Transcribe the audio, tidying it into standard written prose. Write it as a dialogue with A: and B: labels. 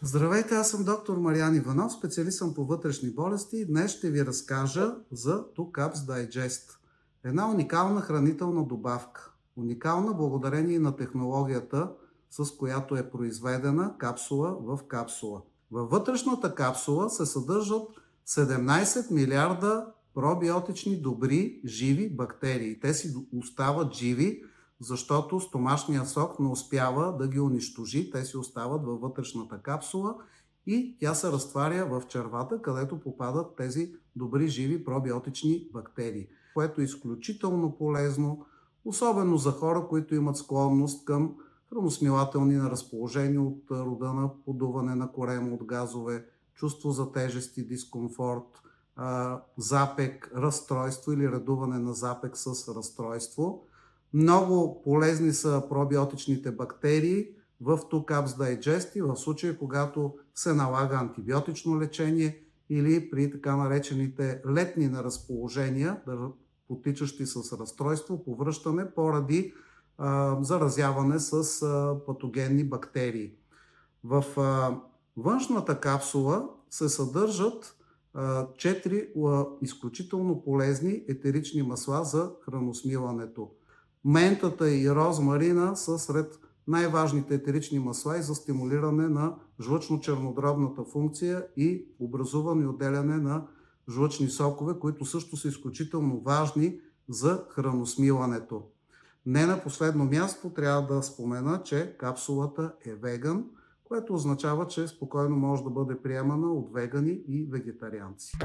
A: Здравейте, аз съм доктор Мариан Иванов, специалист съм по вътрешни болести и днес ще ви разкажа за 2 Cups Digest. Една уникална хранителна добавка. Уникална благодарение на технологията, с която е произведена капсула в капсула. Във вътрешната капсула се съдържат 17 милиарда пробиотични добри живи бактерии. Те си остават живи, защото стомашният сок не успява да ги унищожи. Те си остават във вътрешната капсула и тя се разтваря в червата, където попадат тези добри живи пробиотични бактерии, което е изключително полезно, особено за хора, които имат склонност към храносмилателни на разположение от рода на подуване на корема от газове, чувство за тежест и дискомфорт, запек, разстройство или редуване на запек с разстройство. Много полезни са пробиотичните бактерии в 2 Cups Digest и в случая, когато се налага антибиотично лечение или при така наречените летни неразположения, потичащи с разстройство, повръщане поради заразяване с патогенни бактерии. В външната капсула се съдържат 4 изключително полезни етерични масла за храносмилането. Ментата и розмарина са сред най-важните етерични масла и за стимулиране на жлъчно-чернодробната функция и образуване и отделяне на жлъчни сокове, които също са изключително важни за храносмилането. Не на последно място трябва да спомена, че капсулата е веган, което означава, че спокойно може да бъде приемана от вегани и вегетарианци.